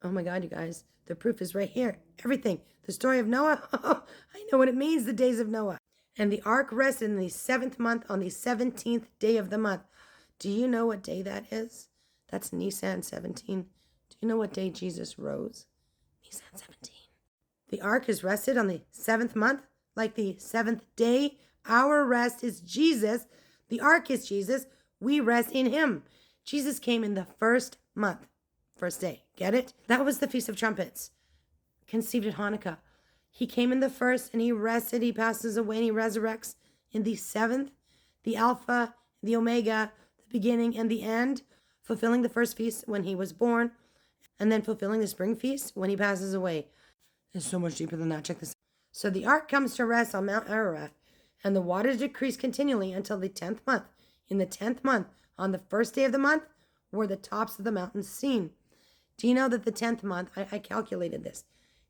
Oh my God, you guys, the proof is right here. Everything. The story of Noah. I know what it means, the days of Noah. And the ark rested in the 7th month on the 17th day of the month. Do you know what day that is? That's Nisan 17. Do you know what day Jesus rose? Nisan 17. The ark is rested on the 7th month, like the 7th day. Our rest is Jesus. The ark is Jesus. We rest in him. Jesus came in the 1st month, 1st day. Get it? That was the Feast of Trumpets, conceived at Hanukkah. He came in the 1st and he rested. He passes away and he resurrects in the 7th, the Alpha, the Omega, the beginning and the end, fulfilling the first feast when he was born, and then fulfilling the spring feast when he passes away. It's so much deeper than that. Check this out. So the ark comes to rest on Mount Ararat, and the waters decrease continually until the 10th month. In the 10th month, on the 1st day of the month, were the tops of the mountains seen. Do you know that the 10th month, I calculated this,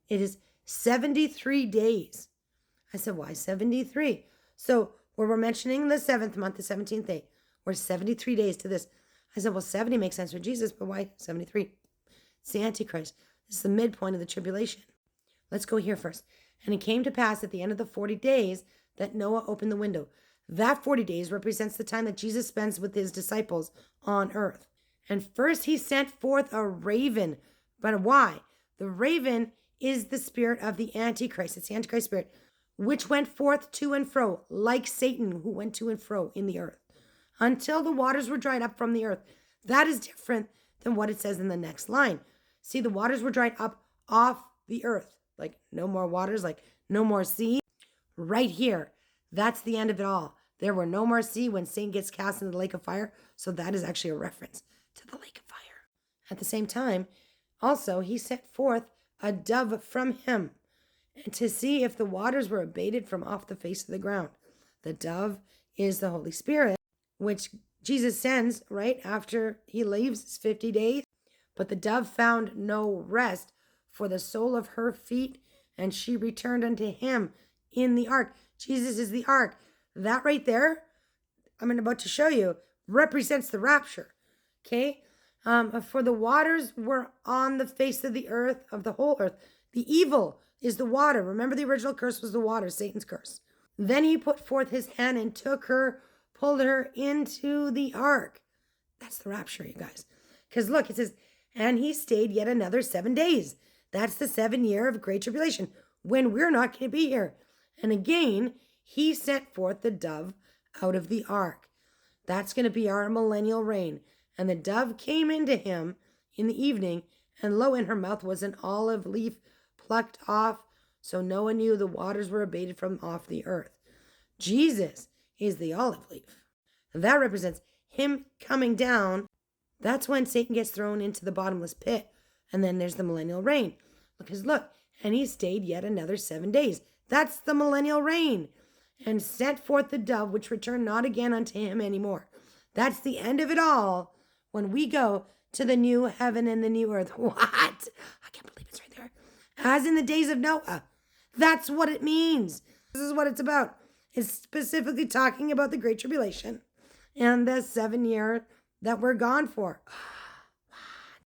it is 73 days. I said, why 73? So where we're mentioning the 7th month, the 17th day, we're 73 days to this. I said, well, 70 makes sense for Jesus, but why 73? It's the Antichrist. This is the midpoint of the tribulation. Let's go here first. And it came to pass at the end of the 40 days that Noah opened the window. That 40 days represents the time that Jesus spends with his disciples on earth. And first he sent forth a raven. But why? The raven is the spirit of the Antichrist. It's the Antichrist spirit, which went forth to and fro, like Satan, who went to and fro in the earth, until the waters were dried up from the earth. That is different than what it says in the next line. See, the waters were dried up off the earth. Like no more waters, like no more sea. Right here, that's the end of it all. There were no more sea when Satan gets cast into the lake of fire. So that is actually a reference to the lake of fire. At the same time, also, he sent forth a dove from him to see if the waters were abated from off the face of the ground. The dove is the Holy Spirit, which Jesus sends right after he leaves his 50 days. But the dove found no rest for the sole of her feet, and she returned unto him in the ark. Jesus is the ark. That right there, I'm about to show you, represents the rapture. Okay? For the waters were on the face of the earth, of the whole earth. The evil is the water. Remember, the original curse was the water, Satan's curse. Then he put forth his hand and took her, pulled her into the ark. That's the rapture, you guys. Because look, it says, and he stayed yet another 7 days. That's the 7 year of great tribulation, when we're not going to be here. And again, he sent forth the dove out of the ark. That's going to be our millennial reign. And the dove came into him in the evening, and lo, in her mouth was an olive leaf plucked off. So Noah knew the waters were abated from off the earth. Jesus is the olive leaf. And that represents him coming down. That's when Satan gets thrown into the bottomless pit. And then there's the millennial reign. Because look, and he stayed yet another 7 days. That's the millennial reign. And sent forth the dove, which returned not again unto him anymore. That's the end of it all when we go to the new heaven and the new earth. What? I can't believe it's right there. As in the days of Noah. That's what it means. This is what it's about. It's specifically talking about the Great Tribulation and the 7 year that we're gone for.